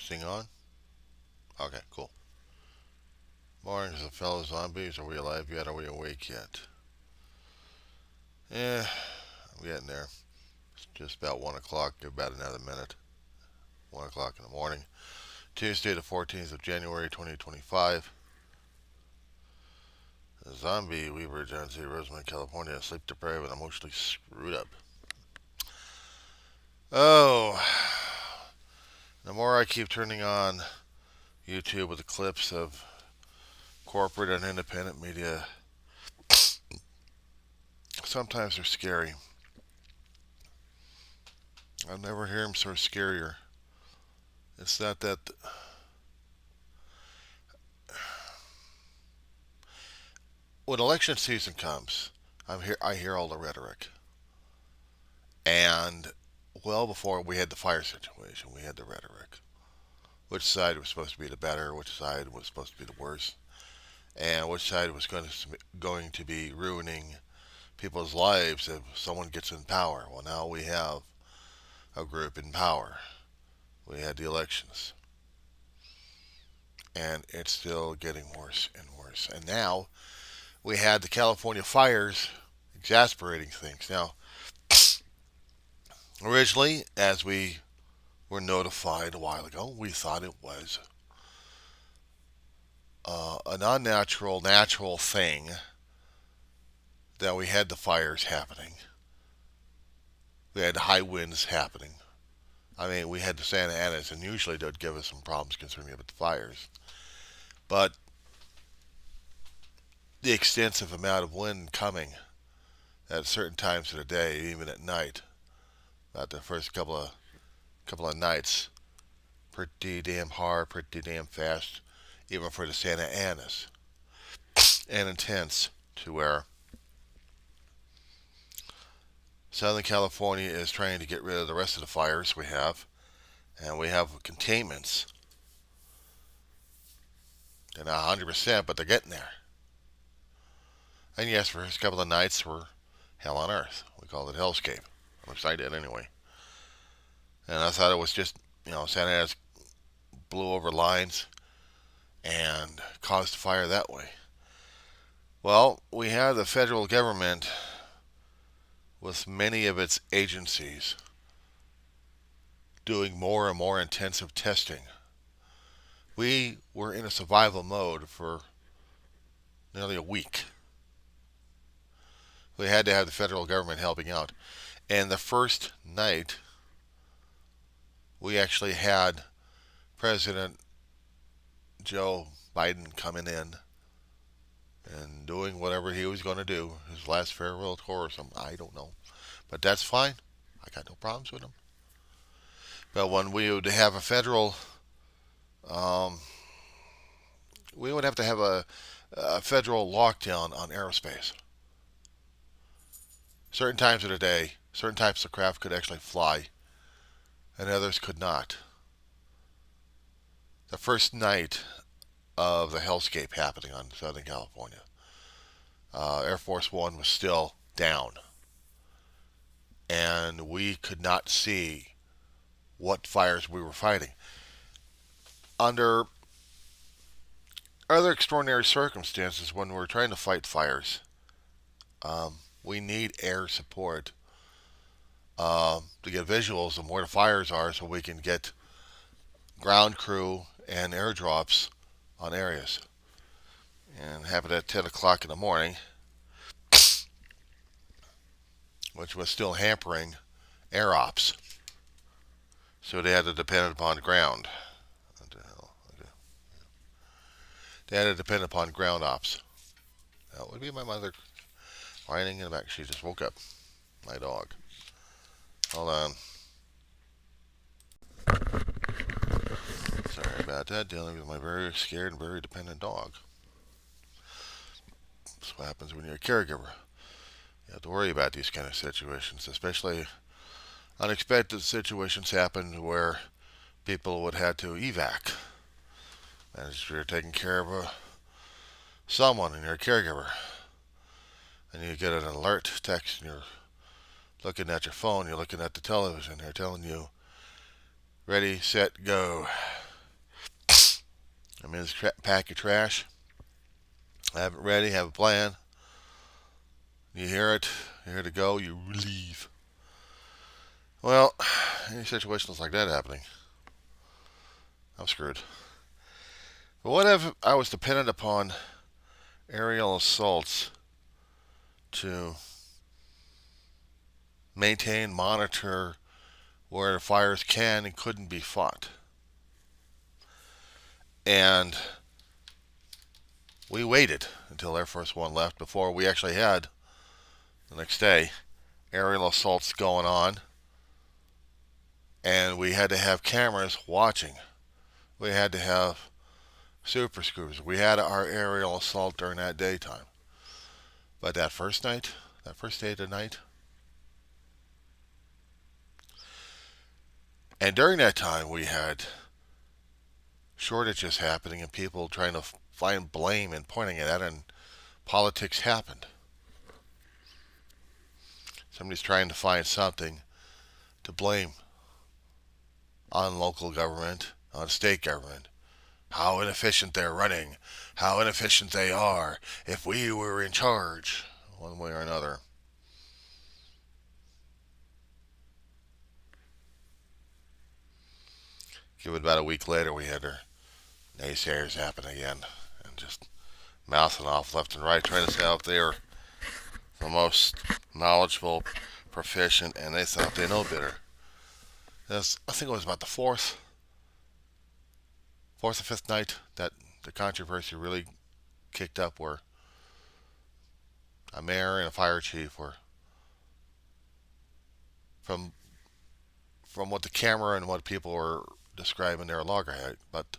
Thing on? Okay, cool. Morning, fellow zombies. Are we alive yet? Are we awake yet? Yeah, I'm getting there. It's just about 1 o'clock. Give about another minute. 1 o'clock in the morning. Tuesday, the 14th of January, 2025. Zombie Weaver, John C. Roseman, California. Sleep deprived and emotionally screwed up. Oh, the more I keep turning on YouTube with the clips of corporate and independent media, sometimes they're scary. I never hear them sort of scarier. It's not that when election season comes, I hear all the rhetoric, and well before we had the fire situation, we had the rhetoric. Which side was supposed to be the better? Which side was supposed to be the worse? And which side was going to be ruining people's lives if someone gets in power? Well, now we have a group in power. We had the elections, and it's still getting worse and worse. And now we had the California fires exasperating things. Now, originally, as we were notified a while ago, we thought it was an unnatural, natural thing that we had the fires happening. We had high winds happening. I mean, we had the Santa Anas, and usually they'd give us some problems concerning about the fires. But the extensive amount of wind coming at certain times of the day, even at night, about the first couple of nights, pretty damn hard, pretty damn fast, even for the Santa Anas, and intense to where Southern California is trying to get rid of the rest of the fires we have, and we have containments. They're not 100%, but they're getting there. And yes, for a couple of nights were hell on earth. We called it hellscape. I'm excited anyway. And I thought it was just, Santa Ana blew over lines and caused a fire that way. Well, we have the federal government with many of its agencies doing more and more intensive testing. We were in a survival mode for nearly a week. We had to have the federal government helping out. And the first night, we actually had President Joe Biden coming in and doing whatever he was going to do, his last farewell tour or something. I don't know. But that's fine. I got no problems with him. But when we would have a federal, um, we would have to have a federal lockdown on aerospace. Certain times of the day, certain types of craft could actually fly, and others could not. The first night of the hellscape happening on Southern California, Air Force One was still down, and we could not see what fires we were fighting. Under other extraordinary circumstances, when we're trying to fight fires, we need air support to get visuals of where the fires are so we can get ground crew and airdrops on areas. And have it at 10 o'clock in the morning, which was still hampering air ops. So they had to depend upon ground. What the hell? Okay. They had to depend upon ground ops. That would be my mother whining in the back. She just woke up. My dog. Hold on. Sorry about that. Dealing with my very scared and very dependent dog. That's what happens when you're a caregiver. You have to worry about these kind of situations, especially unexpected situations happen where people would have to evac. As you're taking care of someone and you're a caregiver, and you get an alert text and you're looking at your phone, you're looking at the television, they're telling you, ready, set, go. I'm in this pack of trash. I have it ready, have a plan. You hear it, you're here to go, you leave. Well, any situations like that happening, I'm screwed. But what if I was dependent upon aerial assaults to maintain, monitor where fires can and couldn't be fought? And we waited until Air Force One left before we actually had, the next day, aerial assaults going on. And we had to have cameras watching. We had to have super scoopers. We had our aerial assault during that daytime. But that first day of the night, and during that time we had shortages happening and people trying to find blame and pointing it at it, and politics happened. Somebody's trying to find something to blame on local government, on state government. How inefficient they're running, how inefficient they are. If we were in charge, one way or another. Give it about a week later, we had our naysayers happen again, and just mouthing off left and right, trying to say out they are the most knowledgeable, proficient, and they thought they know better. I think it was about the fourth or fifth night that the controversy really kicked up, where a mayor and a fire chief were, from what the camera and what people were describing, their loggerhead, but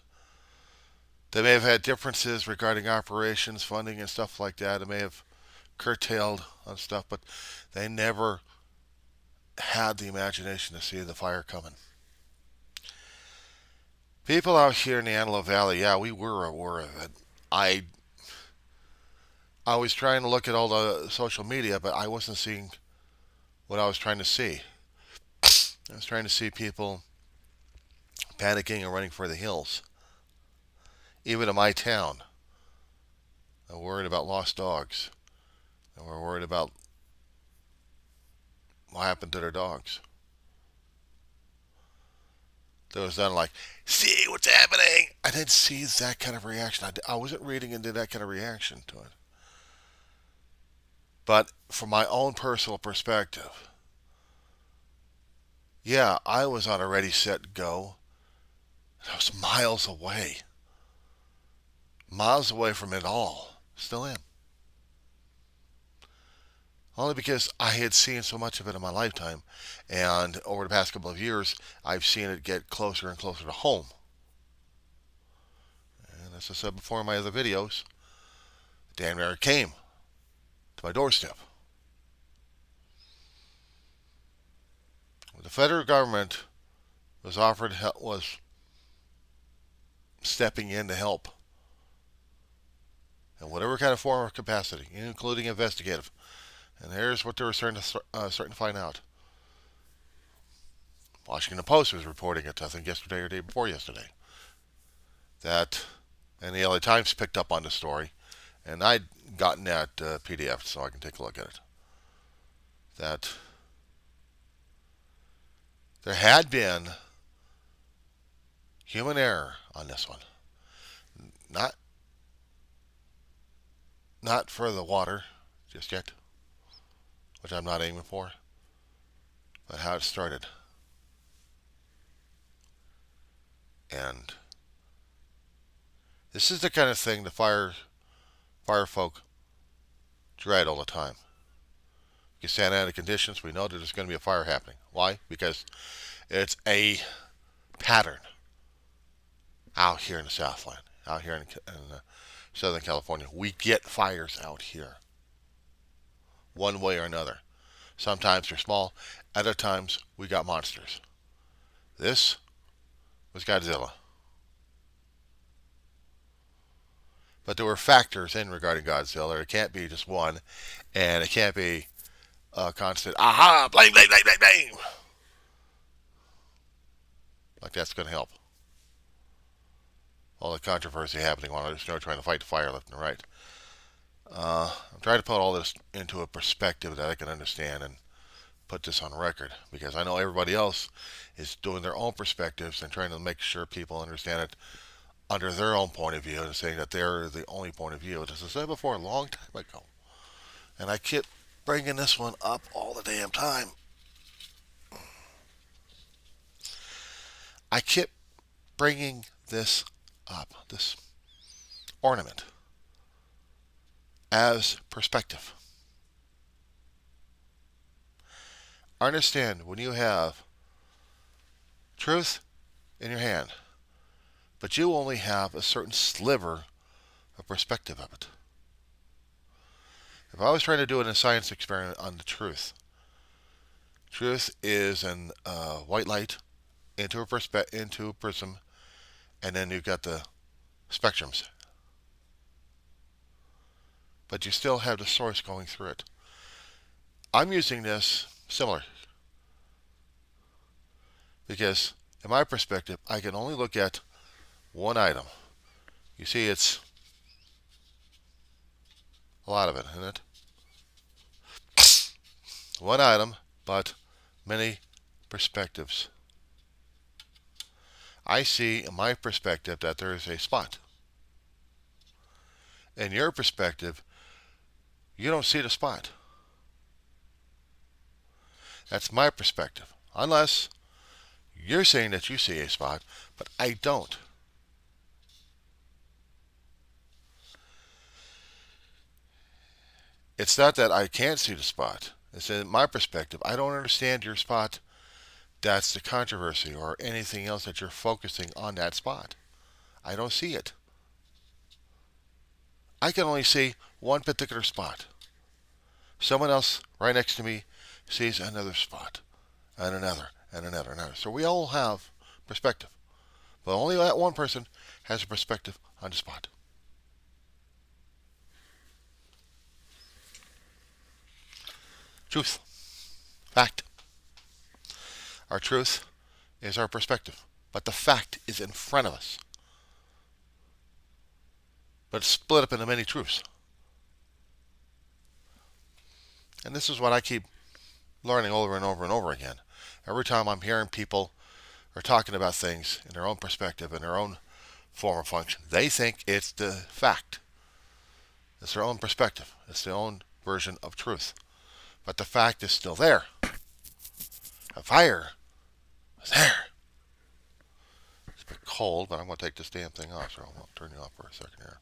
they may have had differences regarding operations, funding, and stuff like that. They may have curtailed on stuff, but they never had the imagination to see the fire coming. People out here in the Antelope Valley, yeah, we were aware of it. I was trying to look at all the social media, but I wasn't seeing what I was trying to see. I was trying to see people panicking and running for the hills. Even in my town, they're worried about lost dogs. And we're worried about what happened to their dogs. There was none like, see what's happening. I didn't see that kind of reaction. I wasn't reading into that kind of reaction to it. But from my own personal perspective, yeah, I was on a ready, set, go. I was miles away. Miles away from it all. Still am. Only because I had seen so much of it in my lifetime, and over the past couple of years, I've seen it get closer and closer to home. And as I said before in my other videos, Dan Merrick came to my doorstep. The federal government was stepping in to help in whatever kind of form or capacity, including investigative. And here's what they were starting to find out. Washington Post was reporting it, I think yesterday or day before yesterday, that, and the LA Times picked up on the story, and I'd gotten that PDF so I can take a look at it, that there had been human error on this one. Not for the water just yet, which I'm not aiming for, but how it started. And this is the kind of thing the fire folk dread all the time. You stand out of conditions, we know that there's going to be a fire happening. Why? Because it's a pattern out here in the Southland, out here in Southern California. We get fires out here, one way or another. Sometimes they're small, other times we got monsters. This was Godzilla. But there were factors in regarding Godzilla. It can't be just one, and it can't be a constant, aha, blame, blame, blame, blame, blame. Like that's going to help. all the controversy happening while they're trying to fight the fire left and right. I'm trying to put all this into a perspective that I can understand and put this on record, because I know everybody else is doing their own perspectives and trying to make sure people understand it under their own point of view and saying that they're the only point of view. As I said before, a long time ago, and I keep bringing this one up all the damn time. I keep bringing this up, this ornament, as perspective. Understand, when you have truth in your hand, but you only have a certain sliver of perspective of it. If I was trying to do a science experiment on the truth, truth is an white light into a prism, and then you've got the spectrums. But you still have the source going through it. I'm using this similar because, in my perspective, I can only look at one item. You see, it's a lot of it, isn't it? One item, but many perspectives. I see in my perspective that there is a spot. In your perspective, you don't see the spot. That's my perspective. Unless you're saying that you see a spot, but I don't. It's not that I can't see the spot. It's in my perspective. I don't understand your spot. That's the controversy, or anything else that you're focusing on that spot. I don't see it. I can only see one particular spot. Someone else right next to me sees another spot, and another, and another, and another. So we all have perspective. But only that one person has a perspective on the spot. Truth. Fact. Our truth is our perspective. But the fact is in front of us. But it's split up into many truths. And this is what I keep learning over and over and over again. Every time I'm hearing people are talking about things in their own perspective, in their own form or function, they think it's the fact. It's their own perspective. It's their own version of truth. But the fact is still there. A fire is there. It's a bit cold, but I'm going to take this damn thing off, so I'll turn you off for a second here.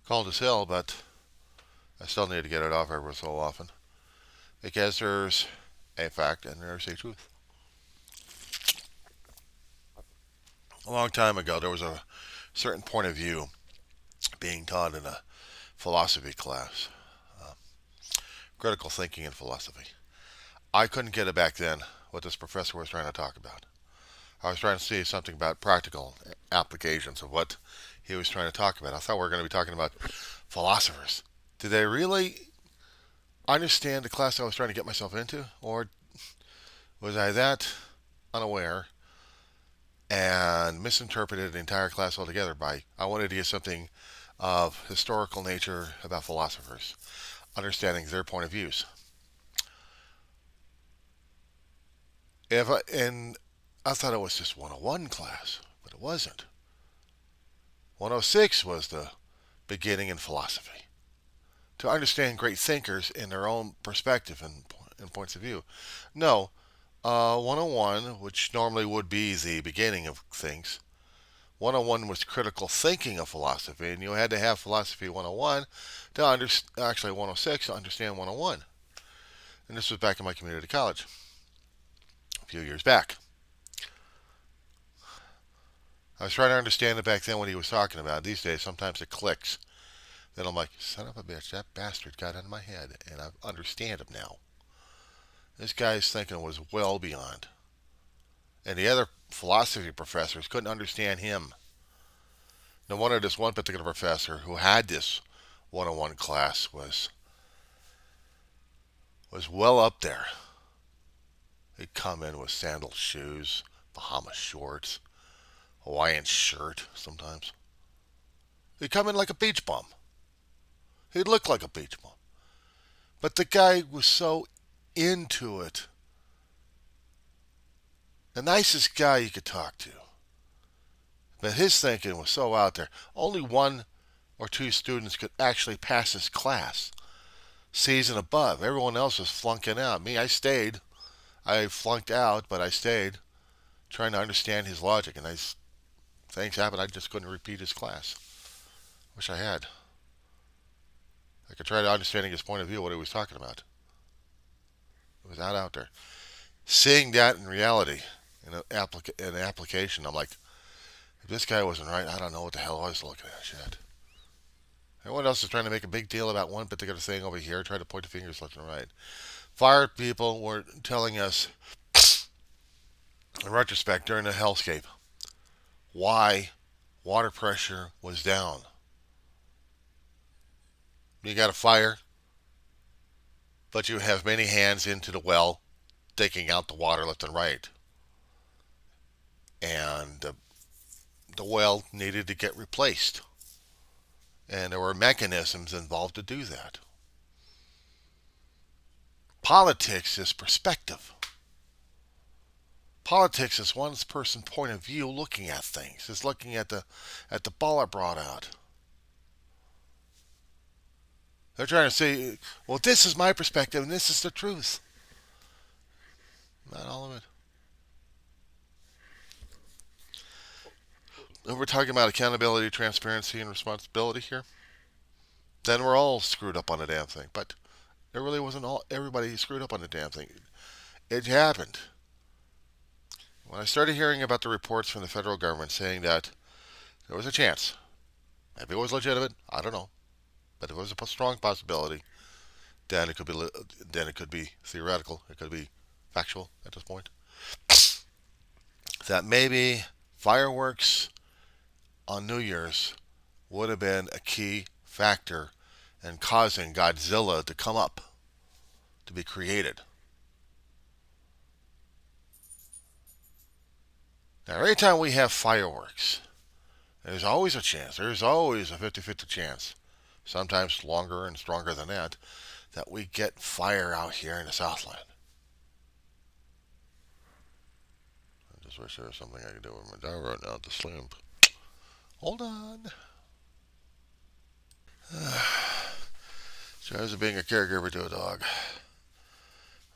Cold as hell, but I still need to get it off every so often, because there's a fact and there's a truth. A long time ago, there was a certain point of view being taught in a philosophy class, critical thinking in philosophy. I couldn't get it back then what this professor was trying to talk about. I was trying to see something about practical applications of what he was trying to talk about. I thought we were going to be talking about philosophers. Did they really understand the class I was trying to get myself into? Or was I that unaware and misinterpreted the entire class altogether by I wanted to get something of historical nature about philosophers, understanding their point of views. And I thought it was just 101 class, but it wasn't. 106 was the beginning in philosophy. To understand great thinkers in their own perspective and points of view. No, 101, which normally would be the beginning of things, 101 was critical thinking of philosophy, and you had to have philosophy 101 to actually 106 to understand 101. And this was back in my community college a few years back. I was trying to understand it back then what he was talking about. These days, sometimes it clicks. Then I'm like, son of a bitch, that bastard got into my head, and I understand him now. This guy's thinking was well beyond. And the other philosophy professors couldn't understand him. No wonder this one particular professor who had this 101 class was well up there. He'd come in with sandal shoes, Bahama shorts, Hawaiian shirt sometimes. He'd come in like a beach bum. He'd look like a beach bum. But the guy was so into it. The nicest guy you could talk to. But his thinking was so out there. Only one or two students could actually pass his class. C's and above. Everyone else was flunking out. Me, I stayed. I flunked out, but I stayed, trying to understand his logic. And things happened. I just couldn't repeat his class. Wish I had. I could try to understanding his point of view, what he was talking about. It was not out there. Seeing that in reality, in an application, I'm like, if this guy wasn't right, I don't know what the hell I was looking at. Shit. Everyone else is trying to make a big deal about one particular thing over here, trying to point the fingers left and right. Fire people were telling us, in retrospect, during the hellscape, why water pressure was down. You got a fire, but you have many hands into the well, taking out the water left and right. And the well needed to get replaced. And there were mechanisms involved to do that. Politics is perspective. Politics is one person's point of view looking at things. It's looking at the ball I brought out. They're trying to say, well, this is my perspective and this is the truth. Not all of it. And we're talking about accountability, transparency, and responsibility here. Then we're all screwed up on the damn thing. But it really wasn't everybody screwed up on the damn thing. It happened. When I started hearing about the reports from the federal government saying that there was a chance, maybe it was legitimate, I don't know, but if it was a strong possibility, then it could be theoretical, it could be factual at this point, that maybe fireworks on New Year's would have been a key factor in causing Godzilla to come up, to be created. Now, every time we have fireworks, there's always a chance, there's always a 50-50 chance, sometimes longer and stronger than that we get fire out here in the Southland. I just wish there was something I could do with my dog right now to sleep. Hold on. Joys of being a caregiver to a dog.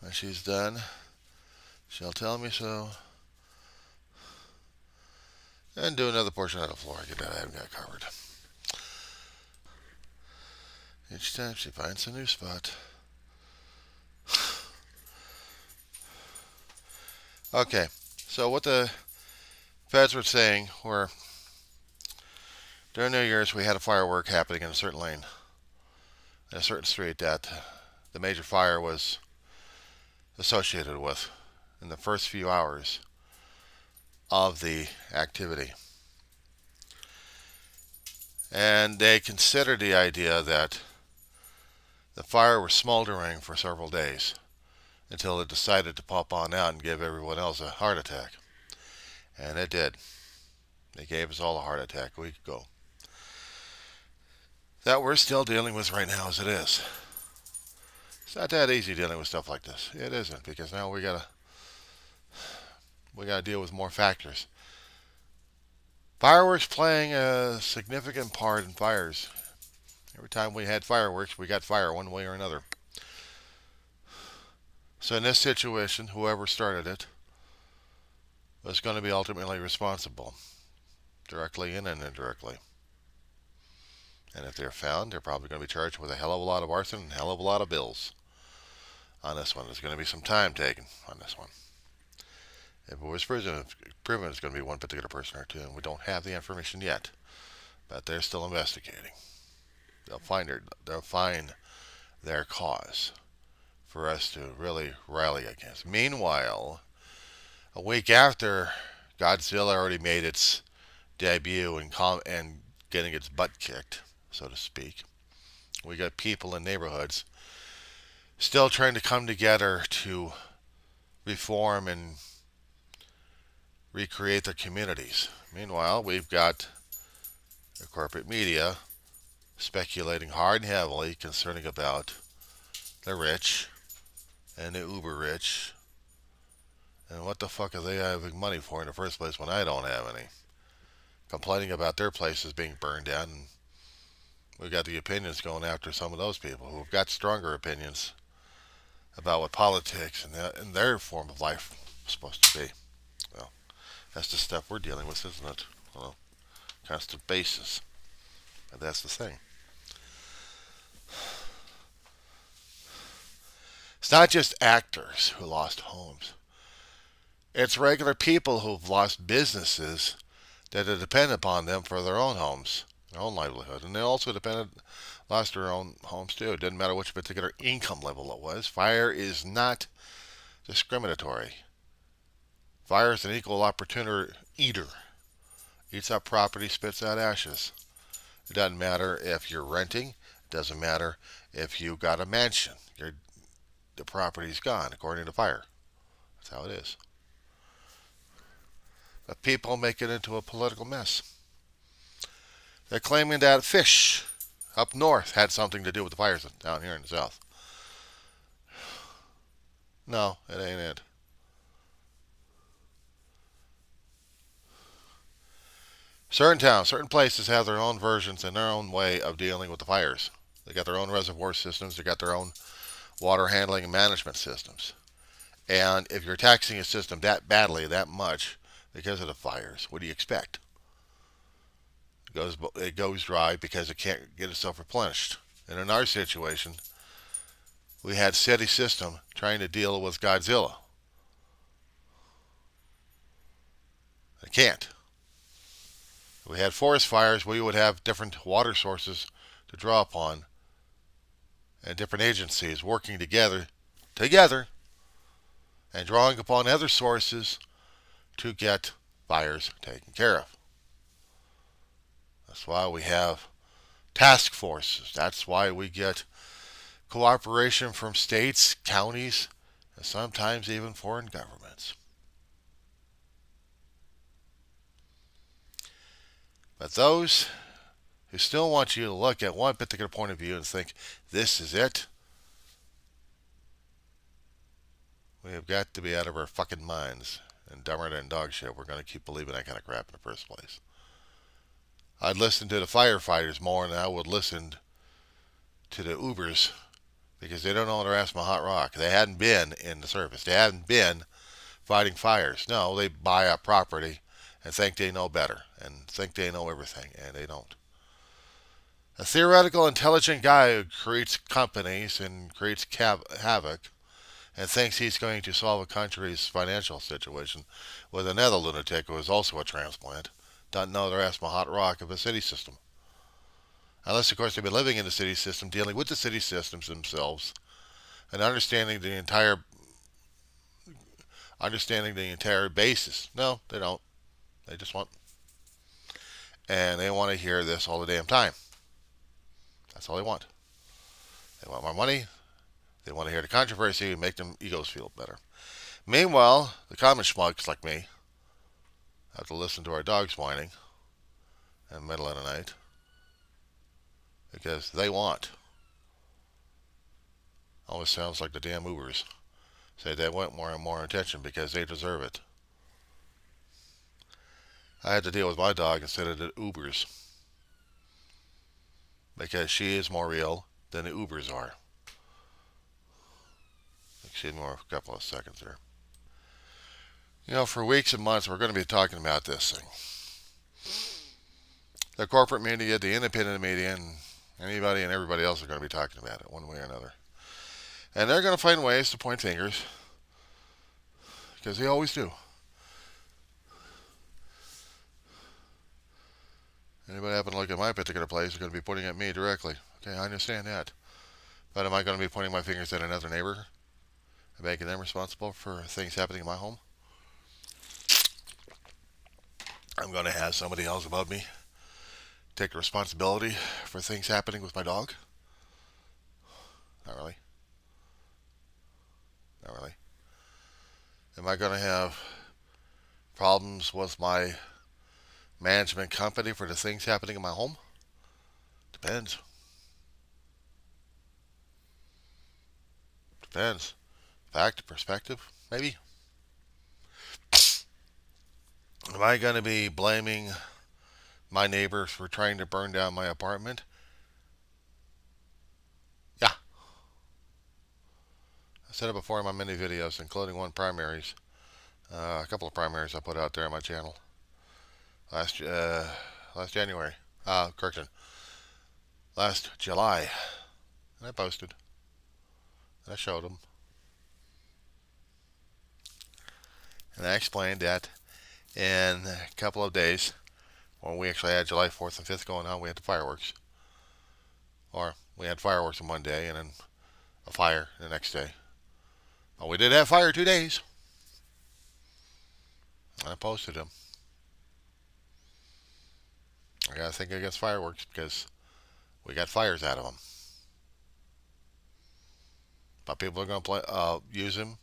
When she's done, she'll tell me so. And do another portion of the floor. Get that I haven't got covered. Each time she finds a new spot. Okay, so what the feds were saying were during New Year's we had a firework happening in a certain lane, in a certain street that the major fire was associated with in the first few hours of the activity. And they considered the idea that the fire was smoldering for several days until it decided to pop on out and give everyone else a heart attack. And it did. It gave us all a heart attack a week ago. That we're still dealing with right now as it is. It's not that easy dealing with stuff like this. It isn't, because now we gotta deal with more factors. Fireworks playing a significant part in fires. Every time we had fireworks, we got fire one way or another. So in this situation, whoever started it was going to be ultimately responsible, directly and indirectly. And if they're found, they're probably going to be charged with a hell of a lot of arson and a hell of a lot of bills on this one. There's going to be some time taken on this one. If it was proven it's going to be one particular person or two, and we don't have the information yet, but they're still investigating. They'll find their cause for us to really rally against. Meanwhile, a week after Godzilla already made its debut and getting its butt kicked, so to speak, we got people in neighborhoods still trying to come together to reform and recreate their communities. Meanwhile, we've got the corporate media speculating hard and heavily concerning about the rich and the uber rich. And what the fuck are they having money for in the first place when I don't have any? Complaining about their places being burned down. And we got the opinions going after some of those people who've got stronger opinions about what politics and their form of life is supposed to be. Well, that's the stuff we're dealing with, isn't it? On a constant basis. And that's the thing. It's not just actors who lost homes. It's regular people who've lost businesses that are dependent upon them for their own homes, their own livelihood. And they also lost their own homes too. It didn't matter which particular income level it was. Fire is not discriminatory. Fire is an equal opportunity eater. Eats up property, spits out ashes. It doesn't matter if you're renting. It doesn't matter if you got a mansion. The property's gone, according to fire. That's how it is. But people make it into a political mess. They're claiming that fish up north had something to do with the fires down here in the south. No, it ain't it. Certain towns, certain places have their own versions and their own way of dealing with the fires. They got their own reservoir systems. They got their own water handling and management systems. And if you're taxing a system that badly, that much, because of the fires, what do you expect? It goes dry because it can't get itself replenished. And in our situation, we had city system trying to deal with Godzilla. It can't. If we had forest fires, we would have different water sources to draw upon and different agencies working together and drawing upon other sources to get fires taken care of. That's why we have task forces. That's why we get cooperation from states, counties, and sometimes even foreign governments. But those who still want you to look at one particular point of view and think, this is it, we have got to be out of our fucking minds and dumber than dog shit. We're going to keep believing that kind of crap in the first place. I'd listen to the firefighters more than I would listen to the Ubers because they don't know their ass from a hot rock. They hadn't been in the service. They hadn't been fighting fires. No, they buy up property and think they know better and think they know everything, and they don't. A theoretical, intelligent guy who creates companies and creates havoc and thinks he's going to solve a country's financial situation with another lunatic who is also a transplant doesn't know their ass from a hot rock of a city system. Unless, of course, they've been living in the city system, dealing with the city systems themselves, and understanding the entire basis. No, they don't. They just want, and they want to hear this all the damn time. That's all they want. They want more money. They want to hear the controversy and make their egos feel better. Meanwhile, the common schmucks like me have to listen to our dogs whining in the middle of the night because they want. Always sounds like the damn Ubers say they want more and more attention because they deserve it. I had to deal with my dog instead of the Ubers because she is more real than the Ubers are. Excuse me for a couple of seconds there. You know, for weeks and months, we're going to be talking about this thing. The corporate media, the independent media, and anybody and everybody else are going to be talking about it one way or another. And they're going to find ways to point fingers because they always do. Anybody happen to look at my particular place is going to be pointing at me directly. Okay, I understand that. But am I going to be pointing my fingers at another neighbor and making them responsible for things happening in my home? I'm going to have somebody else above me take responsibility for things happening with my dog? Not really. Not really. Am I going to have problems with my management company for the things happening in my home? Depends. Depends. Fact, perspective, maybe. Am I going to be blaming my neighbors for trying to burn down my apartment? Yeah. I said it before in my many videos, including one primaries. A couple of primaries I put out there on my channel last January. Correction, last July. And I posted. And I showed them. And I explained that in a couple of days, when we actually had July 4th and 5th going on, we had the fireworks. Or we had fireworks in one day and then a fire the next day. Well, we did have fire 2 days. And I posted them. I got to think against fireworks because we got fires out of them. But people are going to use them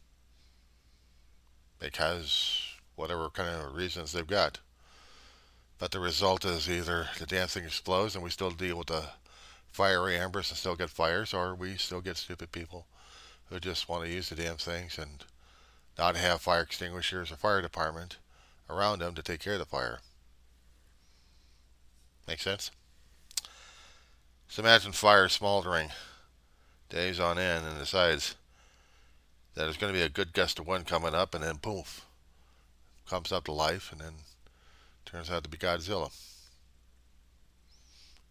because whatever kind of reasons they've got. But the result is either the damn thing explodes and we still deal with the fiery embers and still get fires, or we still get stupid people who just want to use the damn things and not have fire extinguishers or fire department around them to take care of the fire. Make sense? So imagine fire smoldering days on end and decides that there's going to be a good gust of wind coming up, and then poof, comes up to life, and then turns out to be Godzilla.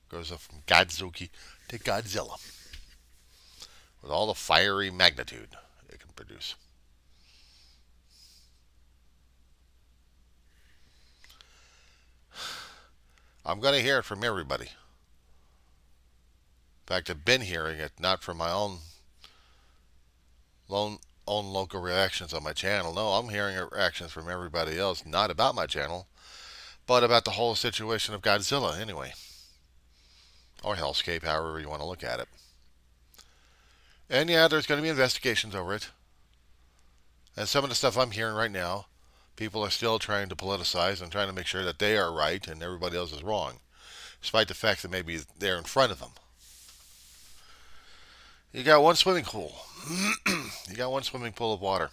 Goes up from Godzuki to Godzilla with all the fiery magnitude it can produce. I'm going to hear it from everybody. In fact, I've been hearing it not from my own local reactions on my channel. No, I'm hearing reactions from everybody else, not about my channel, but about the whole situation of Godzilla anyway. Or Hellscape, however you want to look at it. And yeah, there's going to be investigations over it. And some of the stuff I'm hearing right now, people are still trying to politicize and trying to make sure that they are right and everybody else is wrong, despite the fact that maybe they're in front of them. You got one swimming pool. You got one swimming pool of water.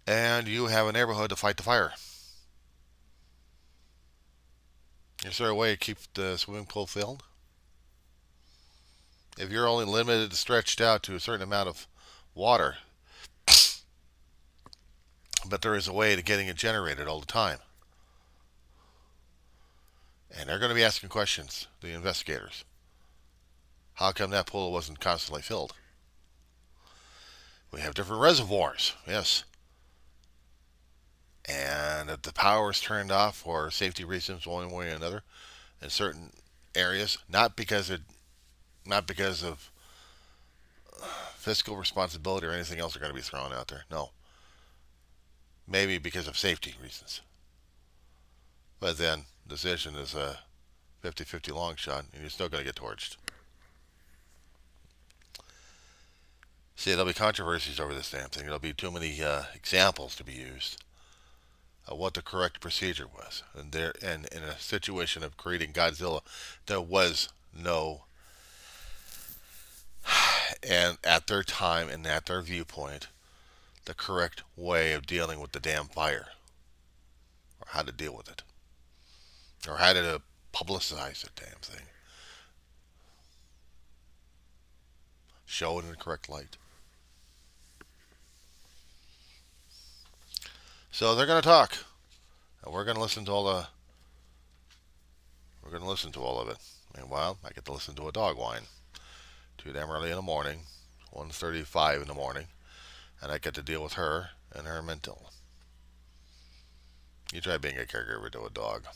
And you have a neighborhood to fight the fire. Is there a way to keep the swimming pool filled? If you're only limited, stretched out to a certain amount of water, but there is a way to getting it generated all the time. And they're going to be asking questions, the investigators. How come that pool wasn't constantly filled? We have different reservoirs, yes. And if the power is turned off for safety reasons, one way or another, in certain areas, not because of fiscal responsibility or anything else are going to be thrown out there. No. Maybe because of safety reasons. But then, decision is a 50-50 long shot, and you're still going to get torched. See, there'll be controversies over this damn thing. There'll be too many examples to be used of what the correct procedure was. And in a situation of creating Godzilla, there was no, and at their time and at their viewpoint, the correct way of dealing with the damn fire, or how to deal with it, or how to publicize the damn thing, show it in the correct light. So they're going to talk, and we're going to listen to all of it. Meanwhile, I get to listen to a dog whine. Too damn early in the morning, 1:35 in the morning, and I get to deal with her and her mental. You try being a caregiver to a dog.